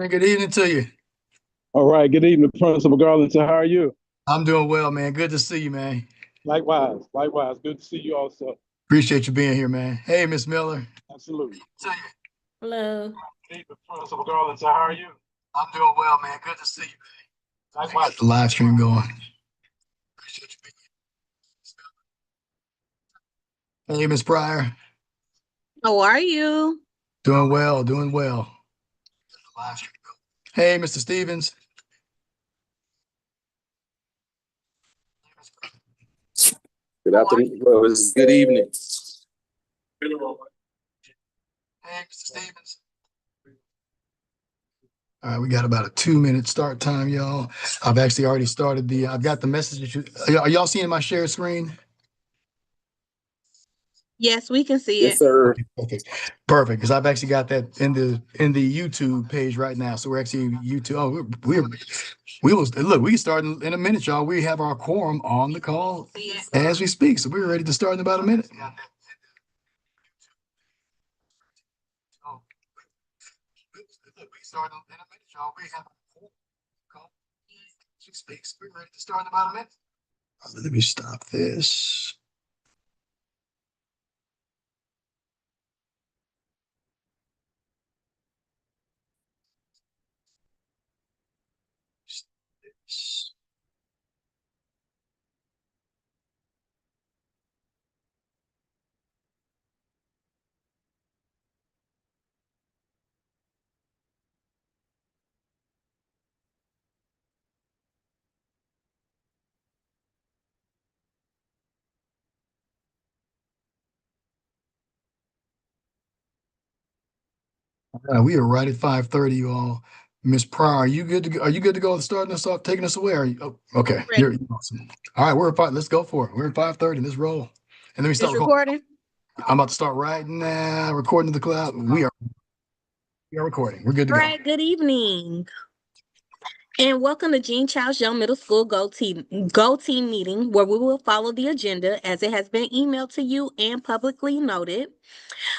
Good evening to you. All right. Good evening, Principal Garland. How are you? I'm doing well, man. Good to see you, man. Likewise. Likewise. Good to see you also. Appreciate you being here, man. Hey, Miss Miller. Absolutely. To you. Hello. Good evening, Principal Garland. How are you? I'm doing well, man. Good to see you, man. Likewise. Got the live stream going. Appreciate you being here. Hey, Miss Pryor. How are you? Doing well, doing well. Got the live stream going. Hey, Mr. Stevens. Good afternoon. Well, it's good evening. Hey, Mr. Stevens. All right, we got about a 2-minute start time, y'all. I've actually already started I've got the message. Are y'all seeing my share screen? Yes, we can see Yes, it. sir. Okay, perfect. Because I've actually got that in the YouTube page right now. So we're actually YouTube. Oh, we will look. We can start in a minute, y'all. We have our quorum on the call as we speak. So we're ready to start in about a minute. We start in a minute, y'all. We have a quorum call as we speak. So we're ready to start in about a minute. Let me stop this. We are right at 5:30, you all. Miss Pryor, are you good to go? Are you good to go starting us off, taking us away? Are you? Oh, okay. You're awesome. All right, we're at five. Let's go for it. We're at 5:30. Let's roll. And let me start It's recording. recording. I'm about to start right now, recording to the cloud. We are recording. We're good to All go. right, good evening. And welcome to Jean Charles Young Middle School Go Team meeting, where we will follow the agenda as it has been emailed to you and publicly noted.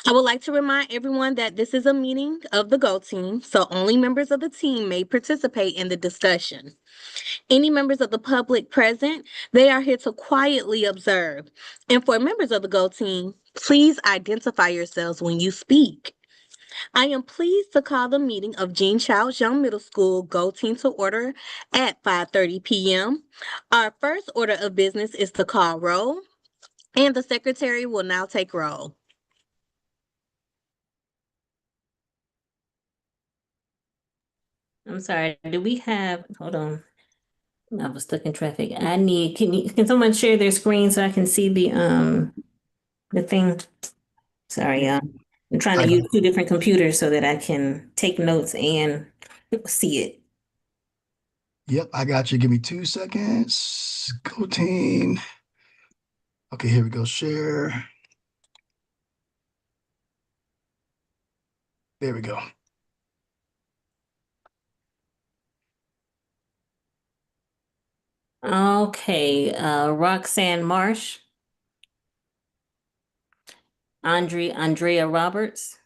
I would like to remind everyone that this is a meeting of the Go Team, so only members of the team may participate in the discussion. Any members of the public present, they are here to quietly observe. And for members of the Go Team, please identify yourselves when you speak. I am pleased to call the meeting of Jean Childs Young Middle School Go Team to order at 5:30 p.m. Our first order of business is to call roll, and the secretary will now take roll. I'm sorry. Do we have, hold on. I was stuck in traffic. Can someone share their screen so I can see the thing? Sorry, y'all. I'm trying to use two different computers so that I can take notes and see it. Yep, I got you. Give me 2 seconds. Go team. Okay, here we go. Share. There we go. Okay, Roxanne Marsh. Andrea Roberts.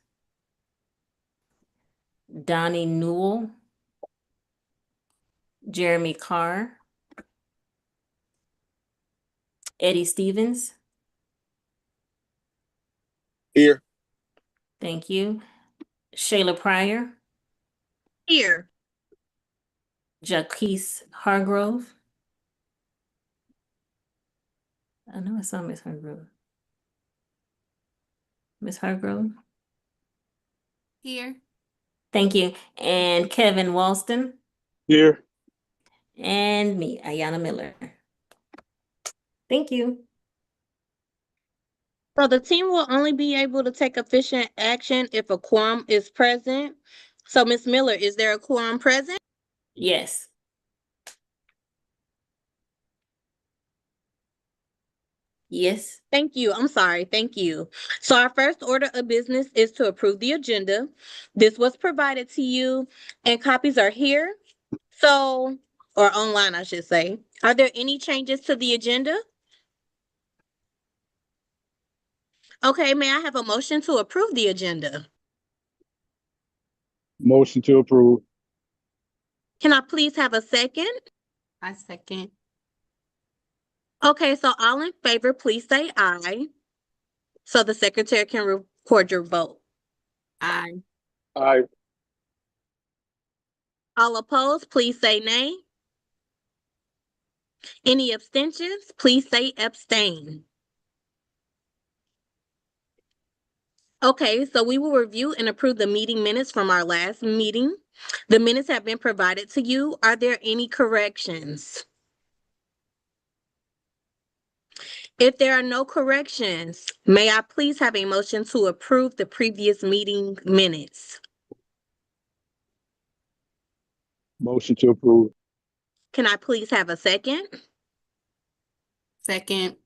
Donnie Newell. Jeremy Carr. Eddie Stevens. Here. Thank you. Shayla Pryor. Here. Jaquise Hargrove. I know I saw Miss Hargrove. Miss Hargrove. Here. Thank you. And Kevin Walston. Here. And me, Ayana Miller. Thank you. So the team will only be able to take efficient action if a quorum is present. So Ms. Miller, is there a quorum present? Yes. Yes. Thank you. I'm sorry. Thank you. So our first order of business is to approve the agenda. This was provided to you and copies are here. So, or online, I should say. Are there any changes to the agenda? Okay, may I have a motion to approve the agenda? Motion to approve. Can I please have a second? I second. Okay, so all in favor, please say aye. So the secretary can record your vote. Aye. Aye. All opposed, please say nay. Any abstentions, please say abstain. Okay, so we will review and approve the meeting minutes from our last meeting. The minutes have been provided to you. Are there any corrections? If there are no corrections, may I please have a motion to approve the previous meeting minutes? Motion to approve. Can I please have a second? Second.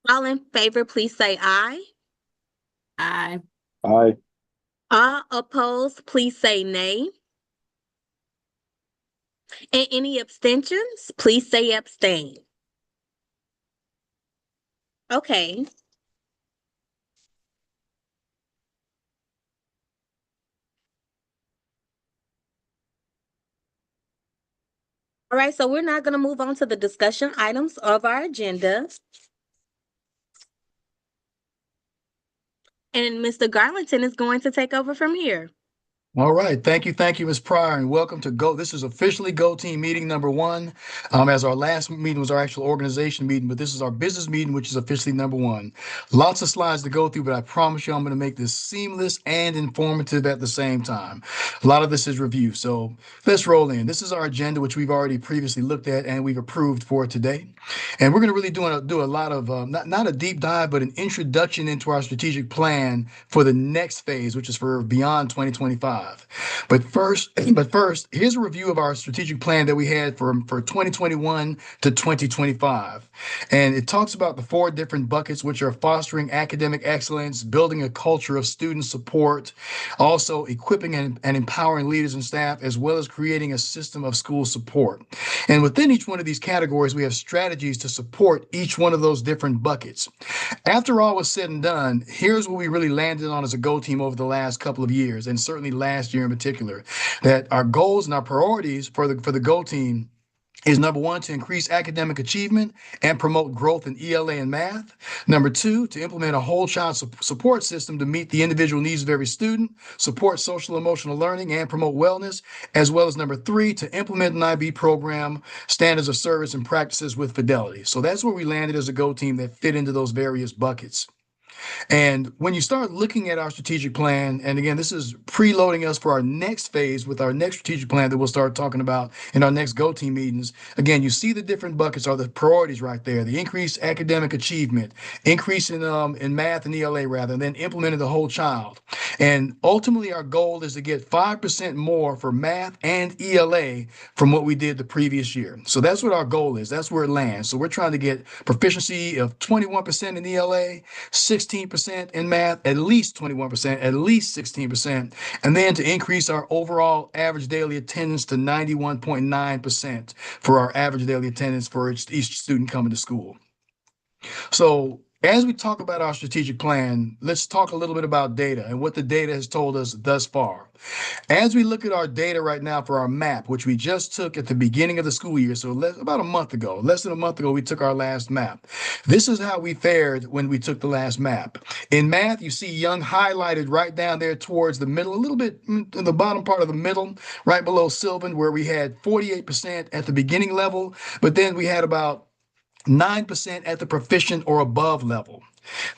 All in favor, please say aye. Aye. Aye. All opposed, please say nay. And any abstentions, please say abstain. Okay. All right, so we're now going to move on to the discussion items of our agenda. And Mr. Garlington is going to take over from here. All right. Thank you, Ms. Pryor, and welcome to Go. This is officially Go Team meeting number 1. As our last meeting was our actual organization meeting, but this is our business meeting, which is officially number 1. Lots of slides to go through, but I promise you I'm going to make this seamless and informative at the same time. A lot of this is review, so let's roll in. This is our agenda, which we've already previously looked at and we've approved for today. And we're going to really do a lot of, not a deep dive, but an introduction into our strategic plan for the next phase, which is for beyond 2025. But first, here's a review of our strategic plan that we had for 2021 to 2025. And it talks about the 4 different buckets, which are fostering academic excellence, building a culture of student support, also equipping and empowering leaders and staff, as well as creating a system of school support. And within each one of these categories, we have strategies to support each one of those different buckets. After all was said and done, here's what we really landed on as a Go Team over the last couple of years, and certainly last year in particular, that our goals and our priorities for the Go Team is number 1, to increase academic achievement and promote growth in ELA and math. Number 2, to implement a whole child support system to meet the individual needs of every student, support social emotional learning, and promote wellness, as well as number 3, to implement an IB program, standards of service and practices with fidelity. So that's where we landed as a Go Team that fit into those various buckets. And when you start looking at our strategic plan, and again, this is preloading us for our next phase with our next strategic plan that we'll start talking about in our next Go Team meetings. Again, you see the different buckets are the priorities right there. The increased academic achievement, increase in math and ELA rather, and then implementing the whole child. And ultimately, our goal is to get 5% more for math and ELA from what we did the previous year. So that's what our goal is. That's where it lands. So we're trying to get proficiency of 21% in ELA, 16% in math, at least 21%, at least 16%, and then to increase our overall average daily attendance to 91.9% for our average daily attendance for each student coming to school. So as we talk about our strategic plan, let's talk a little bit about data and what the data has told us thus far. As we look at our data right now for our map, which we just took at the beginning of the school year, so about a month ago, less than a month ago, we took our last map. This is how we fared when we took the last map. In math, you see Young highlighted right down there towards the middle, a little bit in the bottom part of the middle, right below Sylvan, where we had 48% at the beginning level, but then we had about 9% at the proficient or above level.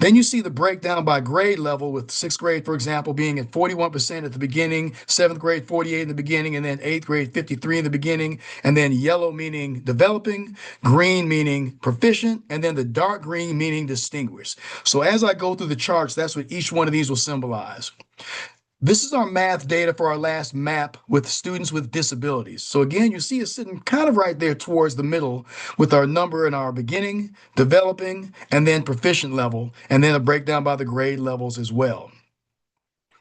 Then you see the breakdown by grade level, with 6th grade, for example, being at 41% at the beginning, 7th grade 48 in the beginning, and then 8th grade 53 in the beginning, and then yellow meaning developing, green meaning proficient, and then the dark green meaning distinguished. So as I go through the charts, that's what each one of these will symbolize. This is our math data for our last map with students with disabilities. So again, you see us sitting kind of right there towards the middle with our number in our beginning, developing, and then proficient level, and then a breakdown by the grade levels as well.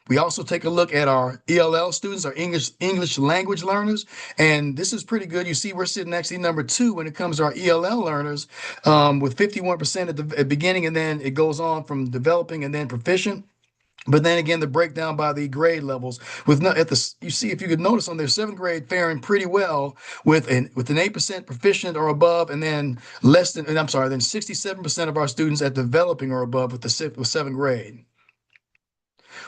We also take a look at our ELL students, our English language learners, and this is pretty good. You see we're sitting actually number 2 when it comes to our ELL learners, with 51% at the beginning, and then it goes on from developing and then proficient. But then again, the breakdown by the grade levels with no, at the you see if you could notice on their seventh grade faring pretty well with an 8% proficient or above, and then less than and I'm sorry, then 67% of our students at developing or above with with seventh grade.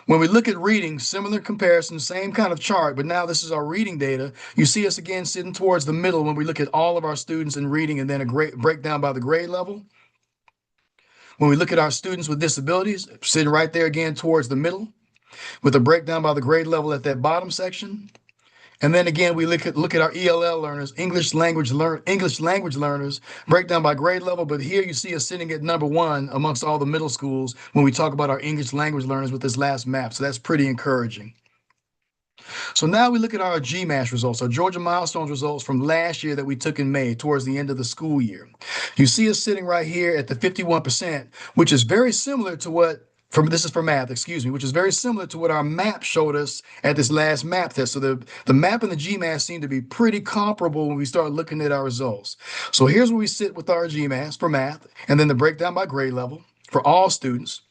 When we look at reading, similar comparison, same kind of chart, but now this is our reading data. You see us again sitting towards the middle when we look at all of our students in reading, and then a great breakdown by the grade level. When we look at our students with disabilities, sitting right there again towards the middle, with a breakdown by the grade level at that bottom section. And then again, we look at our ELL learners, English language learners, breakdown by grade level. But here you see us sitting at number 1 amongst all the middle schools when we talk about our English language learners with this last map. So that's pretty encouraging. So now we look at our GMAS results, our Georgia Milestones results from last year that we took in May towards the end of the school year. You see us sitting right here at the 51%, which is very similar to what this is for math, excuse me, which is very similar to what our map showed us at this last map test. So the map and the GMAS seem to be pretty comparable when we start looking at our results. So here's where we sit with our GMAS for math, and then the breakdown by grade level for all students.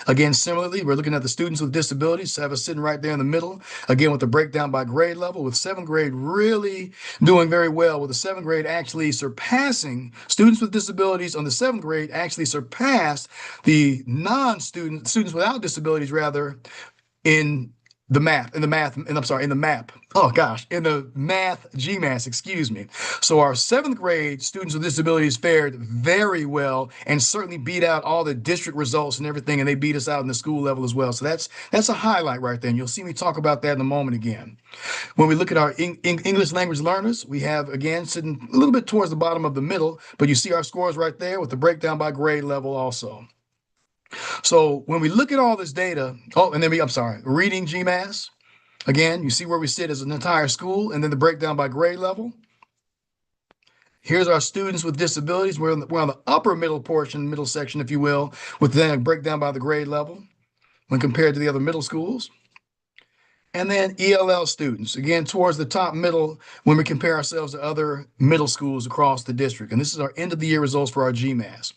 Again, similarly, we're looking at the students with disabilities, have us sitting right there in the middle, again with the breakdown by grade level, with seventh grade really doing very well, with the seventh grade actually surpassing students with disabilities on the seventh grade actually surpassed the students without disabilities rather in the math, in the math GMAS, excuse me. So our seventh grade students with disabilities fared very well and certainly beat out all the district results and everything, and they beat us out in the school level as well. So that's a highlight right there, and you'll see me talk about that in a moment again. When we look at our English language learners, we have, again, sitting a little bit towards the bottom of the middle, but you see our scores right there with the breakdown by grade level also. So when we look at all this data, reading GMAS, again, you see where we sit as an entire school, and then the breakdown by grade level. Here's our students with disabilities. We're on the upper middle section, if you will, with then a breakdown by the grade level when compared to the other middle schools. And then ELL students, again, towards the top middle when we compare ourselves to other middle schools across the district. And this is our end of the year results for our GMAS.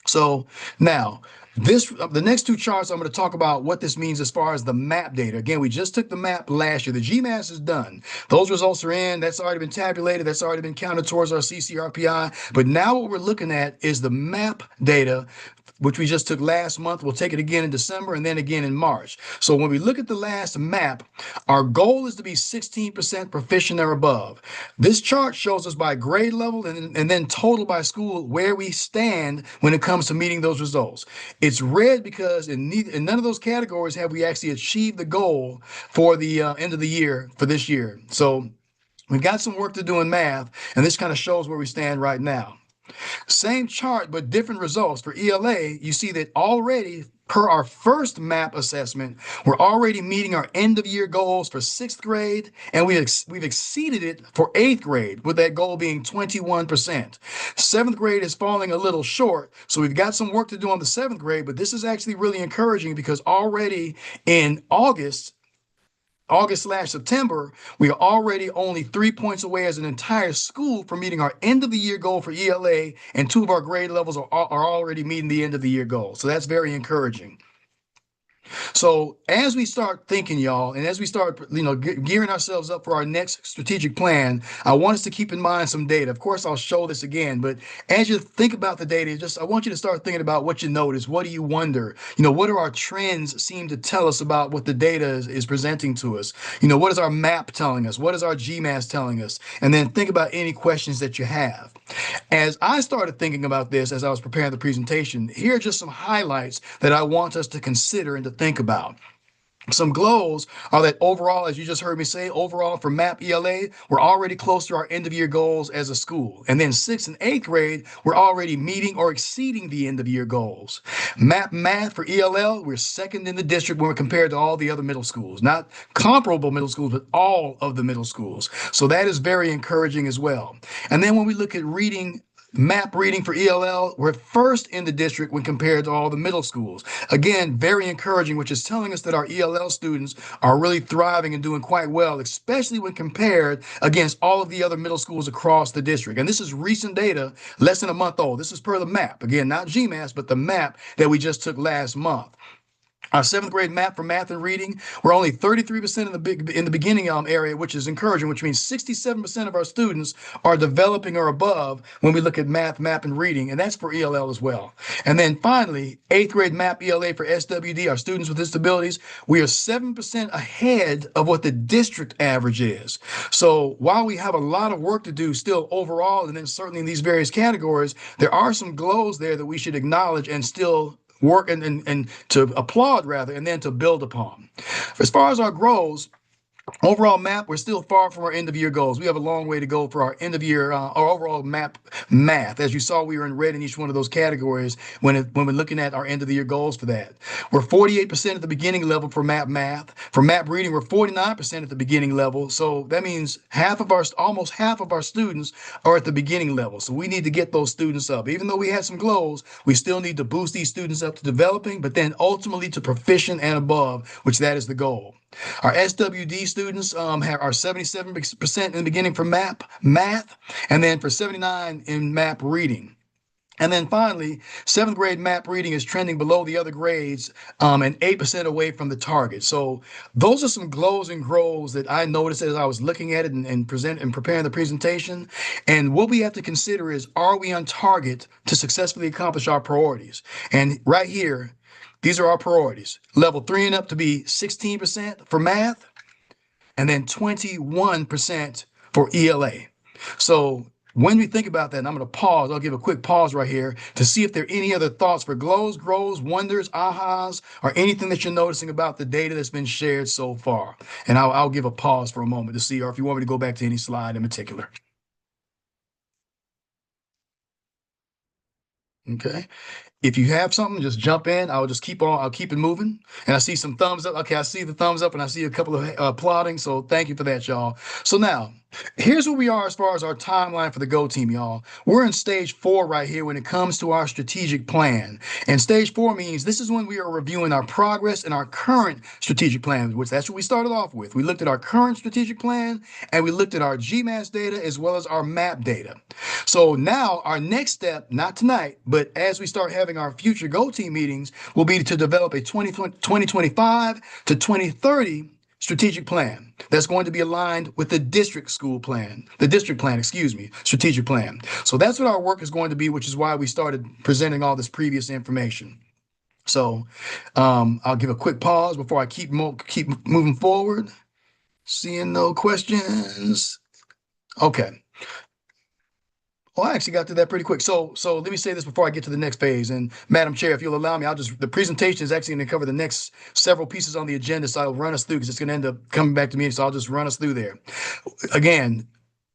So now, the next two charts, I'm going to talk about what this means as far as the map data. Again, we just took the map last year. The GMAS is done. Those results are in. That's already been tabulated. That's already been counted towards our CCRPI. But now what we're looking at is the map data, which we just took last month. We'll take it again in December and then again in March. So when we look at the last map, our goal is to be 16% proficient or above. This chart shows us by grade level and then total by school where we stand when it comes to meeting those results. It's red because in none of those categories have we actually achieved the goal for the end of the year for this year. So we've got some work to do in math, and this kind of shows where we stand right now. Same chart, but different results. For ELA, you see that already per our first map assessment, we're already meeting our end of year goals for 6th grade, and we've exceeded it for 8th grade, with that goal being 21%. 7th grade is falling a little short, so we've got some work to do on the 7th grade, but this is actually really encouraging because already in August/September, we are already only 3 points away as an entire school from meeting our end of the year goal for ELA, and 2 of our grade levels are already meeting the end of the year goal. So that's very encouraging. So as we start thinking, y'all, and as we start, gearing ourselves up for our next strategic plan, I want us to keep in mind some data. Of course, I'll show this again, but as you think about the data, I want you to start thinking about what you notice. What do you wonder? What do our trends seem to tell us about what the data is presenting to us? What is our map telling us? What is our GMAS telling us? And then think about any questions that you have. As I started thinking about this, as I was preparing the presentation, here are just some highlights that I want us to consider and to think about. Some goals are that overall, as you just heard me say, overall for MAP ELA, we're already close to our end of year goals as a school. And then 6th and 8th grade, we're already meeting or exceeding the end of year goals. MAP Math for ELL, we're second in the district when we're compared to all the other middle schools, not comparable middle schools, but all of the middle schools. So that is very encouraging as well. And then when we look at MAP reading for ELL, we're first in the district when compared to all the middle schools. Again, very encouraging, which is telling us that our ELL students are really thriving and doing quite well, especially when compared against all of the other middle schools across the district. And this is recent data, less than a month old. This is per the MAP. Again, not GMAS, but the MAP that we just took last month. Our seventh grade map for math and reading, we're only 33% in the beginning area, which is encouraging, which means 67% of our students are developing or above when we look at math, map, and reading, and that's for ELL as well. And then finally, eighth grade map ELA for SWD, our students with disabilities, we are 7% ahead of what the district average is. So while we have a lot of work to do still overall, and then certainly in these various categories, there are some glows there that we should acknowledge and still work and to applaud rather, and then to build upon. As far as our goals, overall map, we're still far from our end of year goals. We have a long way to go for our end of year, our overall map math. As you saw, we were in red in each one of those categories when we're looking at our end of the year goals for that. We're 48% at the beginning level for map math. For map reading, we're 49% at the beginning level. So that means almost half of our students are at the beginning level. So we need to get those students up. Even though we had some glows, we still need to boost these students up to developing, but then ultimately to proficient and above, which that is the goal. Our SWD students are 77% in the beginning for math, and then for 79 in map reading. And then finally, seventh grade map reading is trending below the other grades and 8% away from the target. So those are some glows and grows that I noticed as I was looking at it and preparing the presentation. And what we have to consider is, are we on target to successfully accomplish our priorities? And right here, these are our priorities. Level 3 and up to be 16% for math, and then 21% for ELA. So when we think about that, and I'm going to pause, I'll give a quick pause right here to see if there are any other thoughts for glows, grows, wonders, ahas, or anything that you're noticing about the data that's been shared so far. And I'll give a pause for a moment to see, or if you want me to go back to any slide in particular. Okay. If you have something, just jump in. I'll keep it moving. And I see some thumbs up. Okay, I see the thumbs up and I see a couple of applauding. So thank you for that, y'all. So now, here's where we are as far as our timeline for the Go Team, y'all. We're in stage 4 right here when it comes to our strategic plan. And stage 4 means this is when we are reviewing our progress and our current strategic plan, which that's what we started off with. We looked at our current strategic plan and we looked at our GMAS data as well as our MAP data. So now our next step, not tonight, but as we start having our future Go Team meetings, will be to develop a 2025 to 2030 strategic plan that's going to be aligned with the district plan, strategic plan. So that's what our work is going to be, which is why we started presenting all this previous information. So I'll give a quick pause before I keep moving forward. Seeing no questions. Okay. Well, I actually got to that pretty quick. So let me say this before I get to the next phase. And Madam Chair, if you'll allow me, the presentation is actually going to cover the next several pieces on the agenda. So I'll run us through because it's going to end up coming back to me. So I'll just run us through there. Again,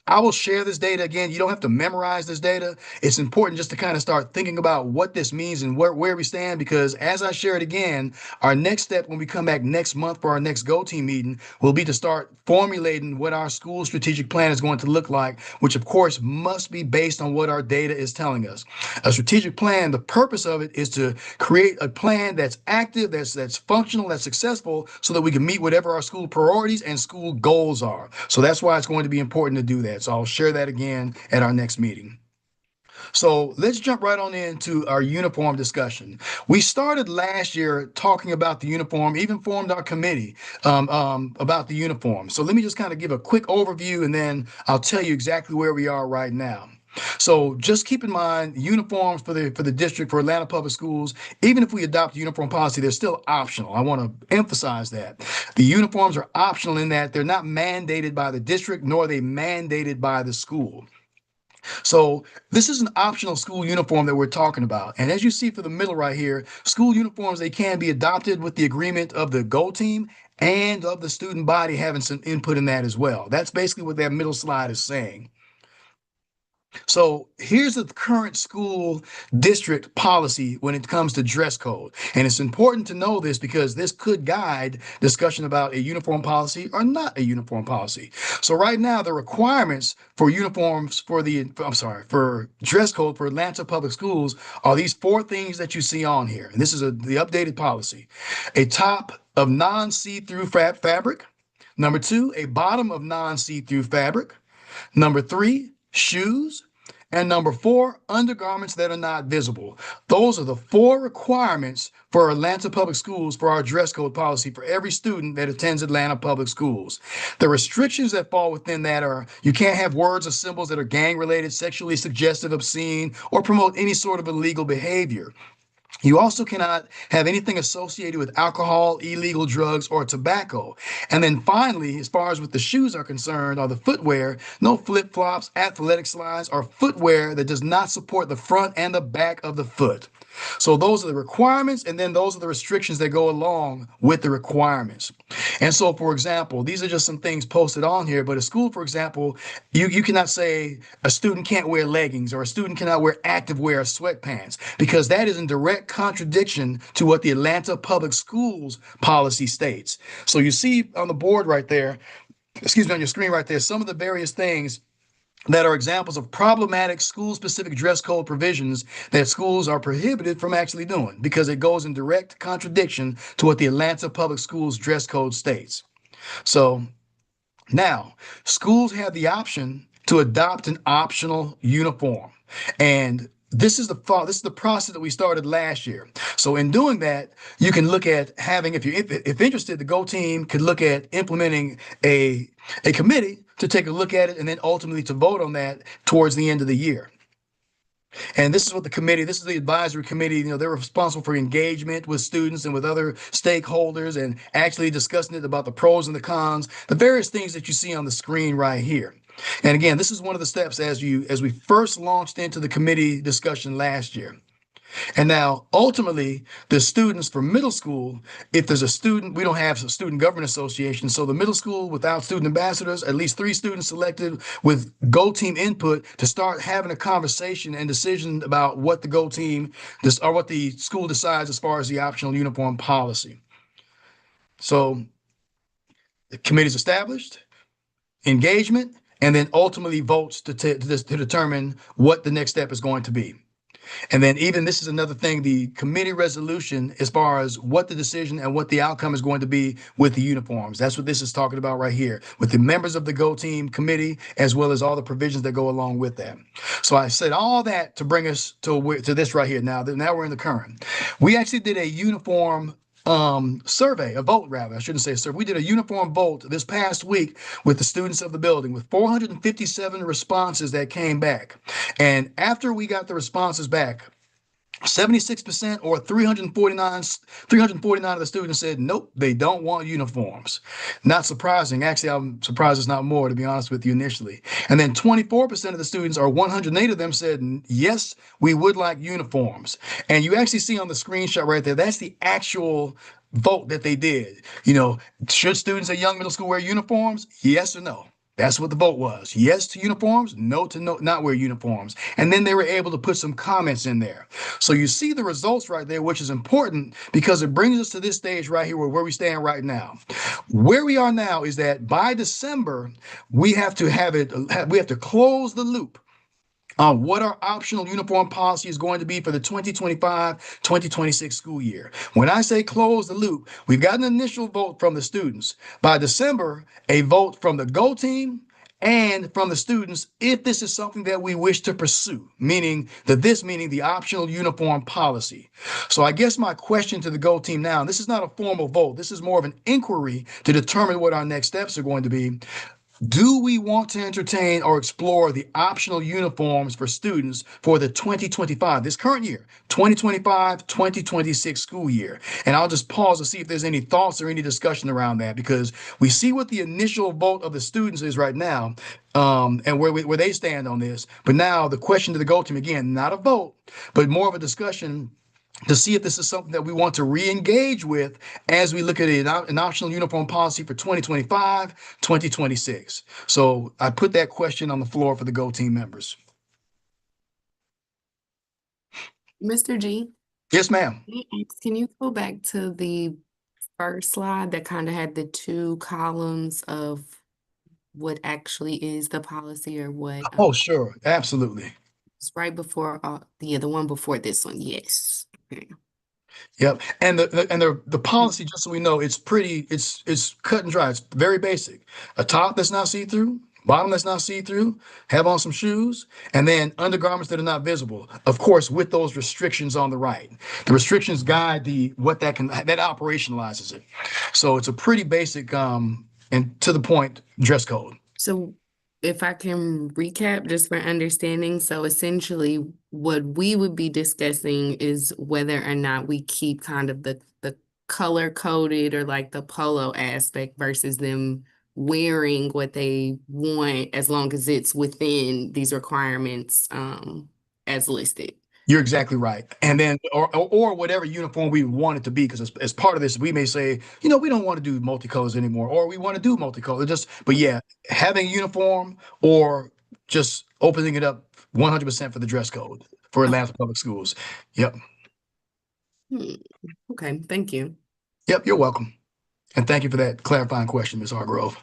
I will share this data again. You don't have to memorize this data. It's important just to kind of start thinking about what this means and where we stand, because as I share it again, our next step when we come back next month for our next Go Team meeting will be to start formulating what our school strategic plan is going to look like, which of course must be based on what our data is telling us. A strategic plan, the purpose of it is to create a plan that's active, that's functional, that's successful, so that we can meet whatever our school priorities and school goals are. So that's why it's going to be important to do that. So I'll share that again at our next meeting. So let's jump right on into our uniform discussion. We started last year talking about the uniform, even formed our committee about the uniform. So let me just kind of give a quick overview and then I'll tell you exactly where we are right now. So just keep in mind, uniforms for the district, for Atlanta Public Schools, even if we adopt uniform policy, they're still optional. I want to emphasize that. The uniforms are optional in that they're not mandated by the district, nor are they mandated by the school. So this is an optional school uniform that we're talking about. And as you see for the middle right here, school uniforms, they can be adopted with the agreement of the Go Team and of the student body having some input in that as well. That's basically what that middle slide is saying. So here's the current school district policy when it comes to dress code. And it's important to know this because this could guide discussion about a uniform policy or not a uniform policy. So right now, the requirements for uniforms for dress code for Atlanta Public Schools are these 4 things that you see on here. And this is the updated policy. A top of non-see-through fabric. Number 2, a bottom of non-see-through fabric. Number 3, shoes. And number 4, undergarments that are not visible. Those are the 4 requirements for Atlanta Public Schools for our dress code policy for every student that attends Atlanta Public Schools. The restrictions that fall within that are you can't have words or symbols that are gang related, sexually suggestive, obscene, or promote any sort of illegal behavior. You also cannot have anything associated with alcohol, illegal drugs, or tobacco. And then finally, as far as with the shoes are concerned, or the footwear, no flip-flops, athletic slides, or footwear that does not support the front and the back of the foot. So those are the requirements, and then those are the restrictions that go along with the requirements. And so, for example, these are just some things posted on here, but a school, for example, you cannot say a student can't wear leggings or a student cannot wear activewear or sweatpants, because that is in direct contradiction to what the Atlanta Public Schools policy states. So you see on the board right there, excuse me, on your screen right there, some of the various things that are examples of problematic school-specific dress code provisions that schools are prohibited from actually doing because it goes in direct contradiction to what the Atlanta Public Schools dress code states. So now, schools have the option to adopt an optional uniform, and this is the process that we started last year. So in doing that, you can look at having, if interested, the Go team could look at implementing a committee to take a look at it and then ultimately to vote on that towards the end of the year. And this is what this is the advisory committee, they're responsible for engagement with students and with other stakeholders and actually discussing it about the pros and the cons, the various things that you see on the screen right here. And again, this is one of the steps as we first launched into the committee discussion last year. And now, ultimately, the students for middle school, if there's a student, we don't have a student government association. So the middle school without student ambassadors, at least 3 students selected with Go team input to start having a conversation and decision about what the Go team, or what the school decides as far as the optional uniform policy. So the committee's established, engagement, and then ultimately votes to determine what the next step is going to be. And then even this is another thing, the committee resolution as far as what the decision and what the outcome is going to be with the uniforms. That's what this is talking about right here with the members of the Go team committee, as well as all the provisions that go along with that. So I said all that to bring us to this right here. Now we're in the current. We actually did a uniform survey, a vote rather, I shouldn't say survey. We did a uniform vote this past week with the students of the building with 457 responses that came back. And after we got the responses back, 76% or 349 of the students said, nope, they don't want uniforms. Not surprising. Actually, I'm surprised it's not more, to be honest with you, initially. And then 24% of the students, or 108 of them, said, yes, we would like uniforms. And you actually see on the screenshot right there, that's the actual vote that they did. Should students at Young Middle School wear uniforms? Yes or no? That's what the vote was. Yes to uniforms, no to not wear uniforms. And then they were able to put some comments in there. So you see the results right there, which is important because it brings us to this stage right here where we stand right now. Where we are now is that by December, we have to close the loop on what our optional uniform policy is going to be for the 2025-2026 school year. When I say close the loop, we've got an initial vote from the students. By December, a vote from the Go team and from the students if this is something that we wish to pursue, meaning the optional uniform policy. So I guess my question to the Go team now, and this is not a formal vote, this is more of an inquiry to determine what our next steps are going to be. Do we want to entertain or explore the optional uniforms for students for the 2025, this current year, 2025-2026 school year? And I'll just pause to see if there's any thoughts or any discussion around that, because we see what the initial vote of the students is right now, and where they stand on this. But now the question to the Go team, again, not a vote, but more of a discussion to see if this is something that we want to re-engage with as we look at an optional uniform policy for 2025-2026. So I put that question on the floor for the Go team members. Mr. G, Yes, ma'am. can you go back to the first slide that kind of had the 2 columns of what actually is the policy or what? Oh, sure. Absolutely. It's right before, the one before this one. Yes. Okay. Yep. And the policy, just so we know, it's cut and dry. It's very basic. A top that's not see-through, bottom that's not see-through, have on some shoes, and then undergarments that are not visible. Of course, with those restrictions on the right. The restrictions guide that operationalizes it. So it's a pretty basic and to the point dress code. So if I can recap just for understanding, so essentially what we would be discussing is whether or not we keep kind of the color coded or like the polo aspect versus them wearing what they want as long as it's within these requirements as listed. You're exactly right. And then, or whatever uniform we want it to be, because as part of this, we may say, we don't want to do multicolors anymore, or we want to do multicolor. But yeah, having a uniform or just opening it up 100% for the dress code for Atlanta Public Schools. Yep. Okay, thank you. Yep, you're welcome. And thank you for that clarifying question, Ms. Hargrove.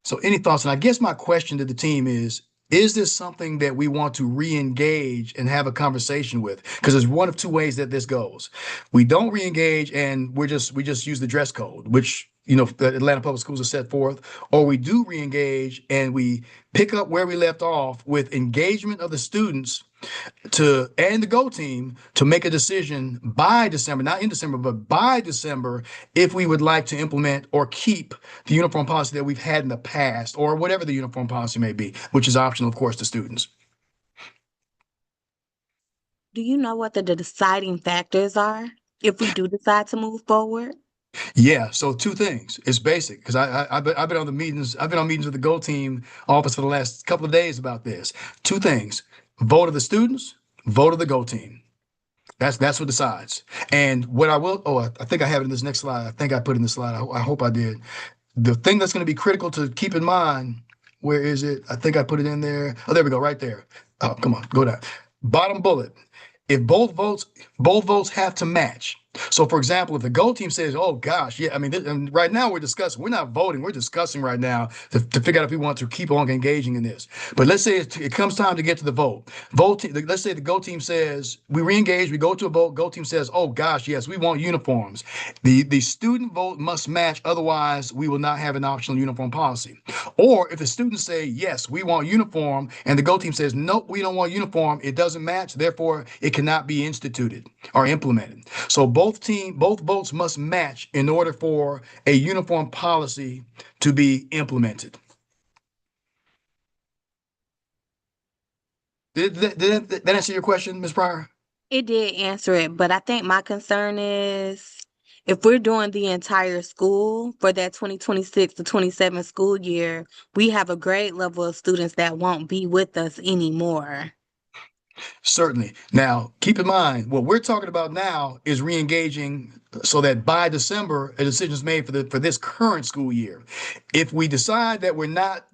So any thoughts? And I guess my question to the team is this something that we want to re-engage and have a conversation with? Because there's one of two ways that this goes. We don't re-engage and we just use the dress code, which the Atlanta Public Schools have set forth, or we do re-engage and we pick up where we left off with engagement of the students and the Go team to make a decision by December, not in December, but by December, if we would like to implement or keep the uniform policy that we've had in the past, or whatever the uniform policy may be, which is optional, of course, to students. Do you know what the deciding factors are if we do decide to move forward? Yeah, so two things. It's basic because I've been on the meetings. I've been on meetings with the Go team office for the last couple of days about this. Two things: vote of the students, vote of the Go team. That's what decides. And what I will. Oh, I think I have it in this next slide. I think I put in the slide. I hope I did. The thing that's going to be critical to keep in mind. Where is it? I think I put it in there. Oh, there we go. Right there. Oh, come on, go down. Bottom bullet. If both votes have to match. So, for example, if the Go team says, "Oh gosh, yeah," I mean, and right now we're discussing. We're not voting. We're discussing right now to figure out if we want to keep on engaging in this. But let's say it comes time to get to the vote. Let's say the Go team says we re-engage. We go to a vote. Go team says, "Oh gosh, yes, we want uniforms." The student vote must match. Otherwise, we will not have an optional uniform policy. Or if the students say, "Yes, we want uniform," and the Go team says, "Nope, we don't want uniform," it doesn't match. Therefore, it cannot be instituted or implemented. So both votes must match in order for a uniform policy to be implemented. Did that answer your question, Ms. Pryor? It did answer it, but I think my concern is if we're doing the entire school for that 2026 to 27 school year, we have a grade level of students that won't be with us anymore. Certainly. Now, keep in mind, what we're talking about now is re-engaging so that by December, a decision is made for this current school year. If we decide that we're not,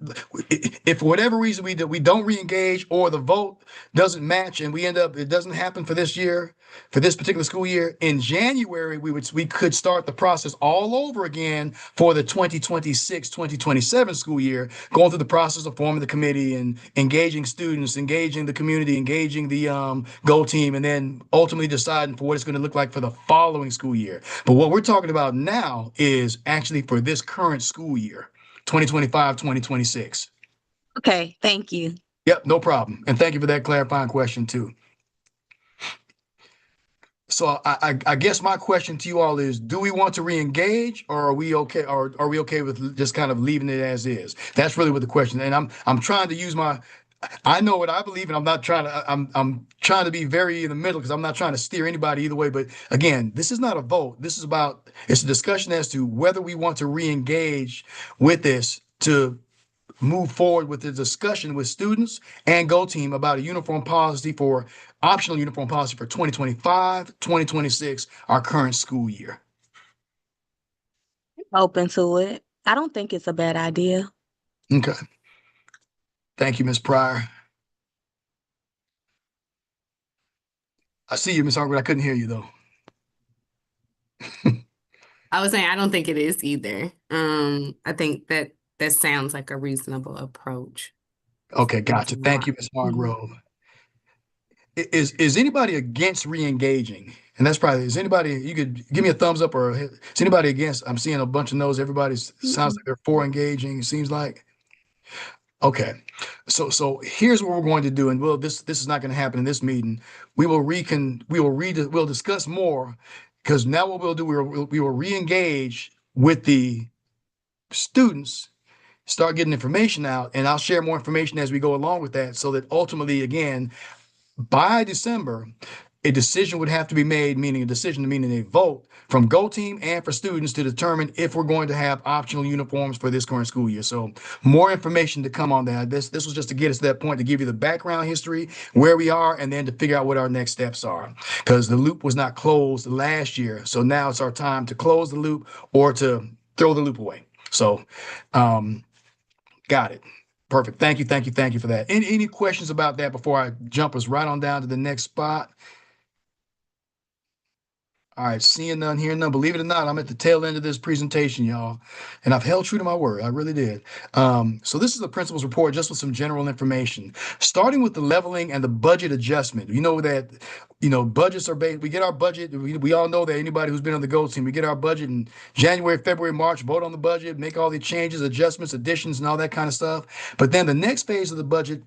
if for whatever reason we don't re-engage or the vote doesn't match and it doesn't happen for this year, for this particular school year, in January, we could start the process all over again for the 2026-2027 school year, going through the process of forming the committee and engaging students, engaging the community, engaging the Go team, and then ultimately deciding for what it's going to look like for the following school year. But what we're talking about now is actually for this current school year, 2025-2026. Okay, thank you. Yep, no problem. And thank you for that clarifying question too. So I guess my question to you all is, do we want to re-engage, or are we okay, or are we okay with just kind of leaving it as is? That's really what the question. And I'm trying to use I know what I believe, and I'm not trying to. I'm trying to be very in the middle because I'm not trying to steer anybody either way. But again, this is not a vote. It's a discussion as to whether we want to re-engage with this to move forward with the discussion with students and Go team about a optional uniform policy for 2025, 2026, our current school year. Open to it. I don't think it's a bad idea. Okay. Thank you, Ms. Pryor. I see you, Ms. Harwood. I couldn't hear you though. I was saying I don't think it is either. I think that sounds like a reasonable approach. Okay, gotcha. Thank you, Ms. Hargrove. Is anybody against re-engaging? And that's probably, is anybody, you could give me a thumbs up, or is anybody against? I'm seeing a bunch of no's. Everybody sounds like they're for engaging, it seems like. Okay. So here's what we're going to do, and this is not going to happen in this meeting. We'll discuss more, because now what we'll do, we will re-engage with the students, start getting information out, and I'll share more information as we go along with that, so that ultimately, again, by December, a decision would have to be made, meaning a vote from Go Team and for students to determine if we're going to have optional uniforms for this current school year. So more information to come on that. This was just to get us to that point, to give you the background history, where we are, and then to figure out what our next steps are. Because the loop was not closed last year. So now it's our time to close the loop or to throw the loop away. So got it. Perfect. Thank you for that. Any questions about that before I jump us right on down to the next spot? All right, seeing none, hearing none. Believe it or not, I'm at the tail end of this presentation, y'all, and I've held true to my word. I really did. So this is the principal's report, just with some general information, starting with the leveling and the budget adjustment. You know that, budgets are based. We get our budget. We all know that. Anybody who's been on the Go Team, we get our budget in January, February, March. Vote on the budget, make all the changes, adjustments, additions, and all that kind of stuff. But then the next phase of the budget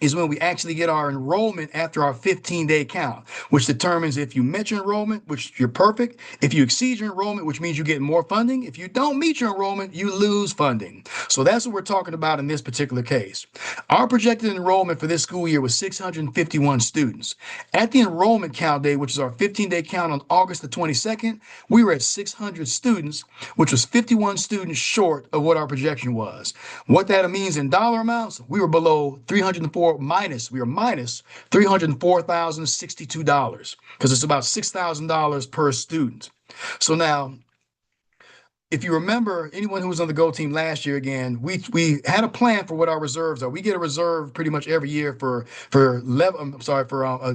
is when we actually get our enrollment after our 15-day count, which determines if you met your enrollment, which you're perfect. If you exceed your enrollment, which means you get more funding. If you don't meet your enrollment, you lose funding. So that's what we're talking about in this particular case. Our projected enrollment for this school year was 651 students. At the enrollment count day, which is our 15-day count on August the 22nd, we were at 600 students, which was 51 students short of what our projection was. What that means in dollar amounts, we were below 304. We were minus $304,062, because it's about $6,000 per student. So now, if you remember, anyone who was on the Go Team last year, again, we had a plan for what our reserves are. We get a reserve pretty much every year for a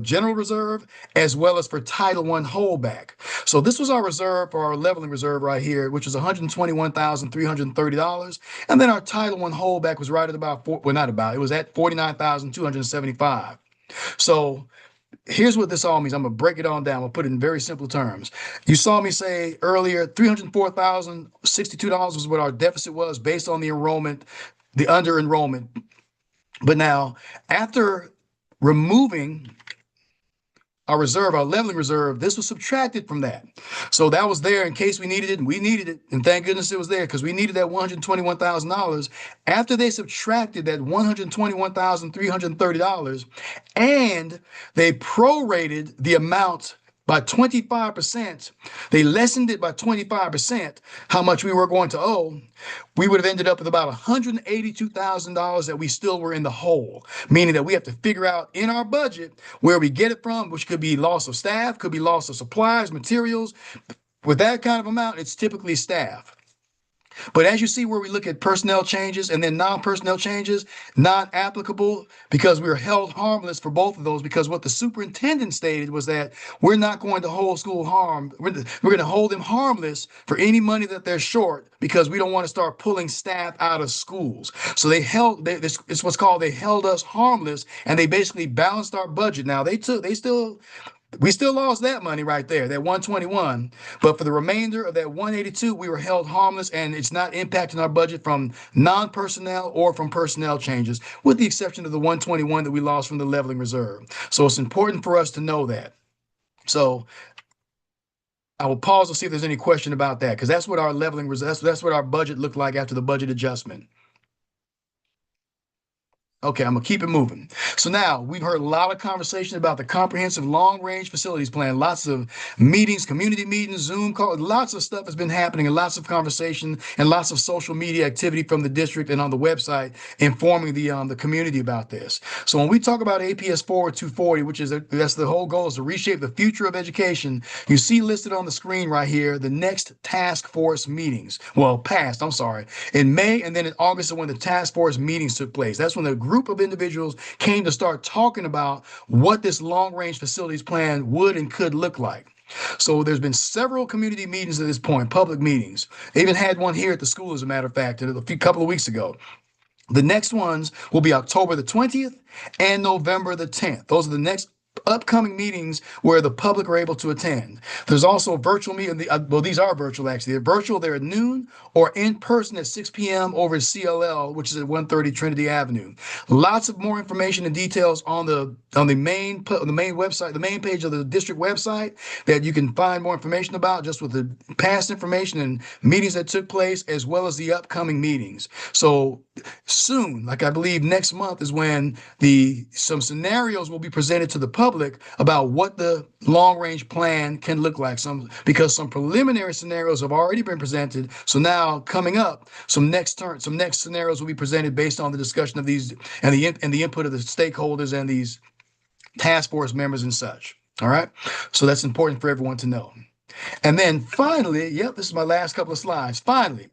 general reserve, as well as for Title I holdback. So this was our reserve for our leveling reserve right here, which was $121,330, and then our Title I holdback was right at it was at $49,275. So here's what this all means. I'm going to break it on down. I'll put it in very simple terms. You saw me say earlier, $304,062 was what our deficit was based on the enrollment, the under enrollment. But now, after removing our reserve, our leveling reserve, this was subtracted from that. So that was there in case we needed it, and we needed it. And thank goodness it was there, because we needed that $121,000. After they subtracted that $121,330 and they prorated the amount by 25%, they lessened it by 25%, how much we were going to owe, we would have ended up with about $182,000 that we still were in the hole, meaning that we have to figure out in our budget where we get it from, which could be loss of staff, could be loss of supplies, materials. With that kind of amount, it's typically staff. But as you see where we look at personnel changes and then non-personnel changes, not applicable, because we were held harmless for both of those, because what the superintendent stated was that we're not going to hold school harm. We're going to hold them harmless for any money that they're short, because we don't want to start pulling staff out of schools. So it's what's called, they held us harmless, and they basically balanced our budget. Now we still lost that money right there, that 121, but for the remainder of that 182, we were held harmless, and it's not impacting our budget from non-personnel or from personnel changes, with the exception of the 121 that we lost from the leveling reserve. So it's important for us to know that. So I will pause to see if there's any question about that, because that's what our leveling reserve, that's what our budget looked like after the budget adjustment. Okay, I'm gonna keep it moving. So now we've heard a lot of conversation about the comprehensive long-range facilities plan, lots of meetings, community meetings, Zoom calls, lots of stuff has been happening, and lots of conversation and lots of social media activity from the district and on the website informing the community about this. So when we talk about APS Forward 240, that's the whole goal, is to reshape the future of education, you see listed on the screen right here the next task force meetings. Well, in May and then in August is when the task force meetings took place. That's when the group of individuals came to start talking about what this long-range facilities plan would and could look like. So there's been several community meetings at this point, public meetings. They even had one here at the school, as a matter of fact, a couple of weeks ago. The next ones will be October the 20th and November the 10th. Those are the next upcoming meetings where the public are able to attend. There's also a virtual meeting. Well, these are virtual actually. They're virtual. They're at noon or in person at 6 p.m. over at CLL, which is at 130 Trinity Avenue. Lots of more information and details on the main website, the main page of the district website that you can find more information about, just with the past information and meetings that took place, as well as the upcoming meetings. So soon, like I believe next month, is when some scenarios will be presented to the public about what the long range plan can look like. Because some preliminary scenarios have already been presented. So now coming up, some next scenarios will be presented based on the discussion of these and the input of the stakeholders and these task force members and such. All right. So that's important for everyone to know. And then finally, this is my last couple of slides. Finally,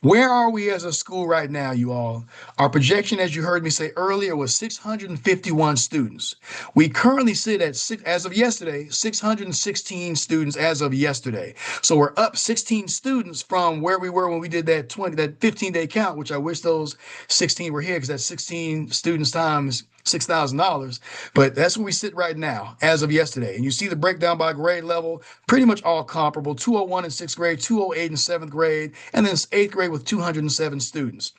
where are we as a school right now, you all? Our projection, as you heard me say earlier, was 651 students. We currently sit at, as of yesterday, 616 students as of yesterday. So we're up 16 students from where we were when we did that 15-day count, which I wish those 16 were here, because that's 16 students times $6,000. But that's where we sit right now as of yesterday. And you see the breakdown by grade level, pretty much all comparable: 201 in 6th grade, 208 in 7th grade, and then 8th grade with 207 students.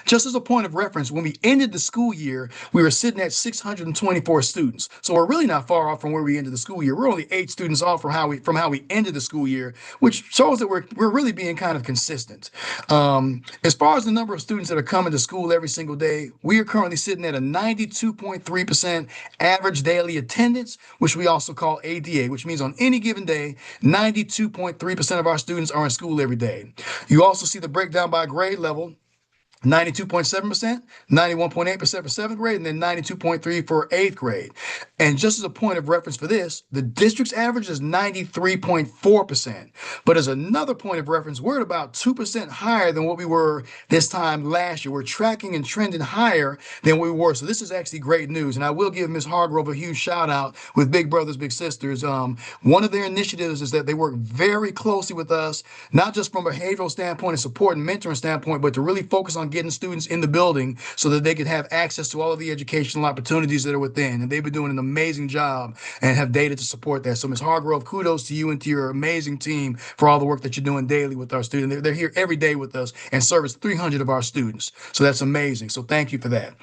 Just as a point of reference, when we ended the school year, we were sitting at 624 students. So we're really not far off from where we ended the school year. We're only 8 students off from how we ended the school year, which shows that we're really being kind of consistent. As far as the number of students that are coming to school every single day, we are currently sitting at a 92.3% average daily attendance, which we also call ADA, which means on any given day, 92.3% of our students are in school every day. You also see the breakdown by grade level: 92.7%, 91.8% for 7th grade, and then 92.3% for 8th grade. And just as a point of reference for this, the district's average is 93.4%. But as another point of reference, we're at about 2% higher than what we were this time last year. We're tracking and trending higher than we were. So this is actually great news. And I will give Ms. Hargrove a huge shout out with Big Brothers Big Sisters. One of their initiatives is that they work very closely with us, not just from a behavioral standpoint and support and mentoring standpoint, but to really focus on getting students in the building so that they can have access to all of the educational opportunities that are within. And they've been doing an amazing job and have data to support that. So Ms. Hargrove, kudos to you and to your amazing team for all the work that you're doing daily with our students. They're here every day with us and service 300 of our students. So that's amazing. So thank you for that.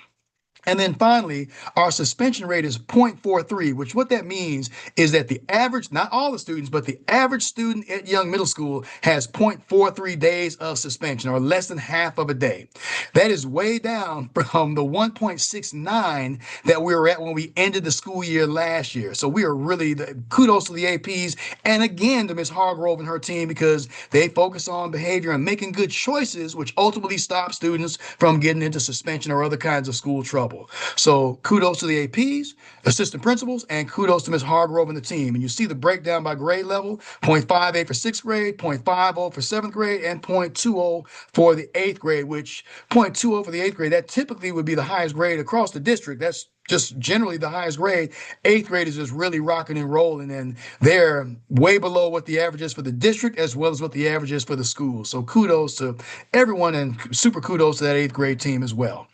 And then finally, our suspension rate is 0.43, which what that means is that the average, not all the students, but the average student at Young Middle School has 0.43 days of suspension, or less than half of a day. That is way down from the 1.69 that we were at when we ended the school year last year. So we are really, kudos to the APs, and again to Ms. Hargrove and her team, because they focus on behavior and making good choices, which ultimately stop students from getting into suspension or other kinds of school trouble. So kudos to the APs, assistant principals, and kudos to Ms. Hargrove and the team. And you see the breakdown by grade level: 0.58 for 6th grade, 0.50 for 7th grade, and 0.20 for the 8th grade, which 0.20 for the 8th grade, that typically would be the highest grade across the district. That's just generally the highest grade. 8th grade is just really rocking and rolling, and they're way below what the average is for the district as well as what the average is for the school. So kudos to everyone, and super kudos to that 8th grade team as well.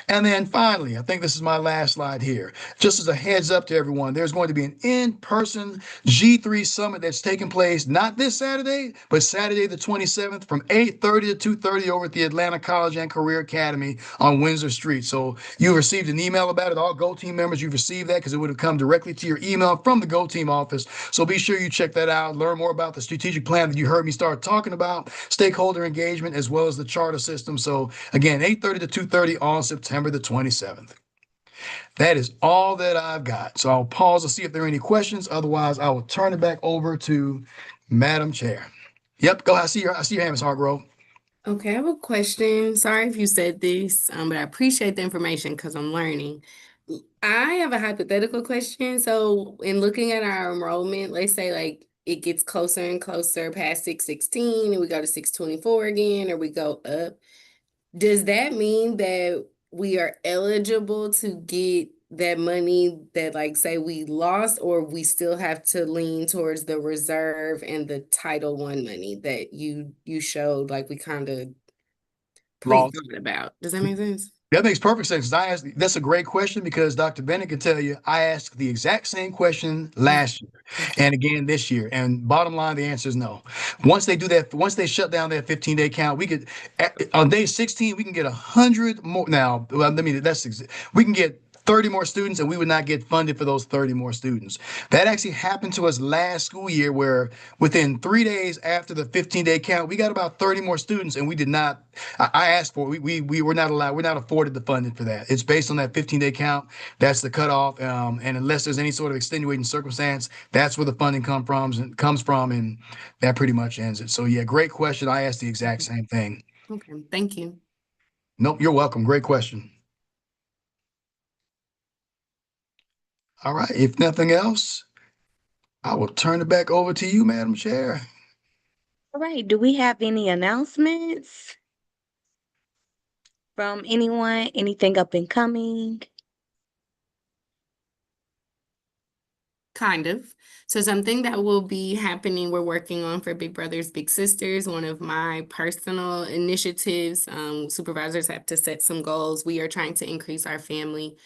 And then finally, I think this is my last slide here. Just as a heads up to everyone, there's going to be an in-person G3 summit that's taking place not this Saturday, but Saturday the 27th from 8:30 to 2:30 over at the Atlanta College and Career Academy on Windsor Street. So you received an email about it. All Go Team members, you've received that because it would have come directly to your email from the Go Team office. So be sure you check that out, learn more about the strategic plan that you heard me start talking about, stakeholder engagement, as well as the charter system. So again, 8:30 to 2:30 on September the 27th. That is all that I've got. So I'll pause to see if there are any questions. Otherwise, I will turn it back over to Madam Chair. Yep, go ahead. I see your hand, Ms. Hargrove. Okay, I have a question. Sorry if you said this, but I appreciate the information because I'm learning. I have a hypothetical question. So in looking at our enrollment, let's say like it gets closer and closer past 616 and we go to 624 again, or we go up. Does that mean that we are eligible to get that money that, like, say we lost, or we still have to lean towards the reserve and the Title I money that you showed, like we kind of Lost. pre-thought about? Does that make sense? That makes perfect sense. 'Cause I asked, that's a great question because Dr. Bennett can tell you I asked the exact same question last year and again this year. And bottom line, the answer is no. Once they do that, once they shut down that 15-day count, we could on day 16 we can get 100 more. Now, well, we can get 30 more students and we would not get funded for those 30 more students. That actually happened to us last school year where within 3 days after the 15-day count, we got about 30 more students and we did not, I asked for it. We were not allowed, we're not afforded the funding for that. It's based on that 15-day count. That's the cutoff. And unless there's any sort of extenuating circumstance, that's where the funding comes from. And that pretty much ends it. So yeah, great question. I asked the exact same thing. Okay, thank you. Nope, you're welcome. Great question. All right, if nothing else, I will turn it back over to you, Madam Chair. All right, do we have any announcements from anyone? Anything up and coming? Kind of. So something that will be happening, we're working on for Big Brothers Big Sisters, one of my personal initiatives. Supervisors have to set some goals. We are trying to increase our family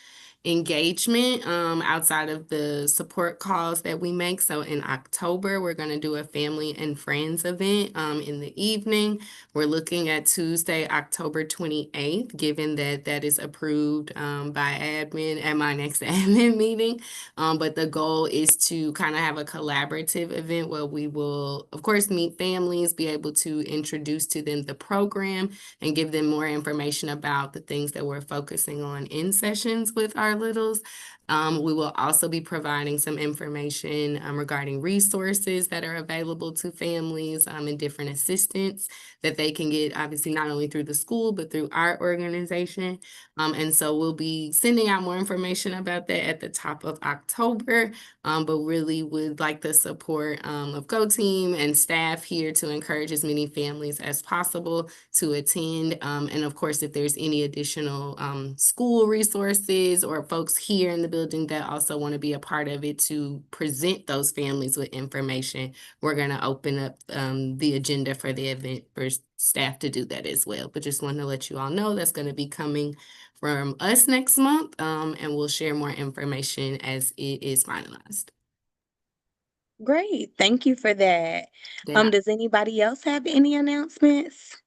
engagement outside of the support calls that we make. So in October, we're going to do a family and friends event in the evening. We're looking at Tuesday, October 28th, given that that is approved by admin at my next admin meeting. But the goal is to kind of have a collaborative event where we will, of course, meet families, be able to introduce to them the program and give them more information about the things that we're focusing on in sessions with our littles. We will also be providing some information regarding resources that are available to families and different assistance that they can get, obviously, not only through the school, but through our organization. And so we'll be sending out more information about that at the top of October, but really would like the support of Go Team and staff here to encourage as many families as possible to attend. And of course, if there's any additional school resources or folks here in the building that also want to be a part of it to present those families with information, we're going to open up the agenda for the event for staff to do that as well. But just want to let you all know that's going to be coming from us next month, and we'll share more information as it is finalized. Great, thank you for that. Then Does anybody else have any announcements?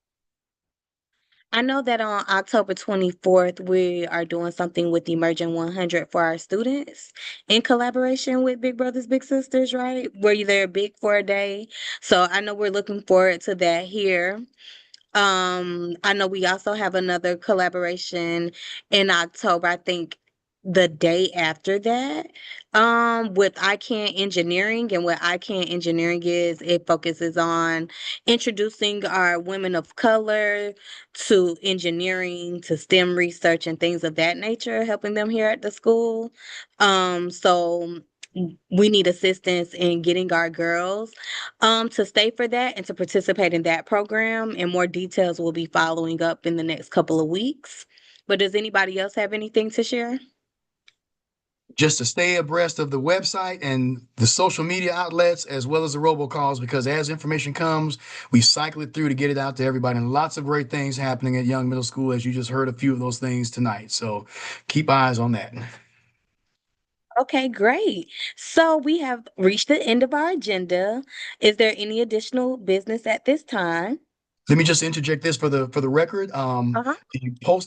I know that on October 24th, we are doing something with Emerging 100 for our students in collaboration with Big Brothers Big Sisters, right? Where they're big for a day. So I know we're looking forward to that here. I know we also have another collaboration in October, I think the day after that, with ICANN Engineering. And what ICANN Engineering is, it focuses on introducing our women of color to engineering, to STEM research and things of that nature, helping them here at the school. So we need assistance in getting our girls to stay for that and to participate in that program. And more details will be following up in the next couple of weeks. But does anybody else have anything to share? Just to stay abreast of the website and the social media outlets, as well as the robocalls, because as information comes, we cycle it through to get it out to everybody. And lots of great things happening at Young Middle School, as you just heard a few of those things tonight. So keep eyes on that. Okay, great. So we have reached the end of our agenda. Is there any additional business at this time? Let me just interject this for the record. Uh-huh.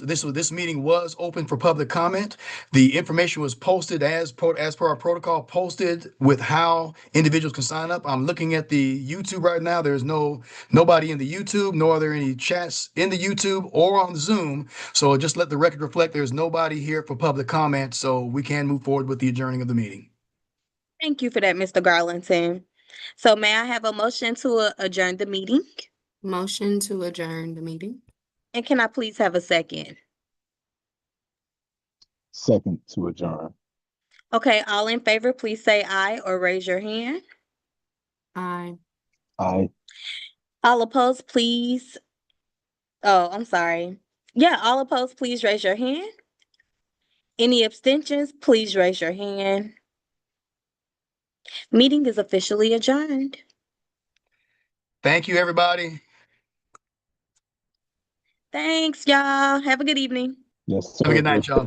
This meeting was open for public comment. The information was posted as per our protocol, posted with how individuals can sign up. I'm looking at the YouTube right now. There's nobody in the YouTube, nor are there any chats in the YouTube or on Zoom. So just let the record reflect there's nobody here for public comment, so we can move forward with the adjourning of the meeting. Thank you for that, Mr. Garlington. So may I have a motion to adjourn the meeting? motion to adjourn the meeting. And can I please have a second? Second to adjourn. Okay, all in favor, please say aye or raise your hand. Aye. Aye. All opposed, please. Oh, I'm sorry. Yeah, all opposed, please raise your hand. Any abstentions, please raise your hand. Meeting is officially adjourned. Thank you, everybody. Thanks, y'all. Have a good evening. Yes, Have a good sir. night, y'all.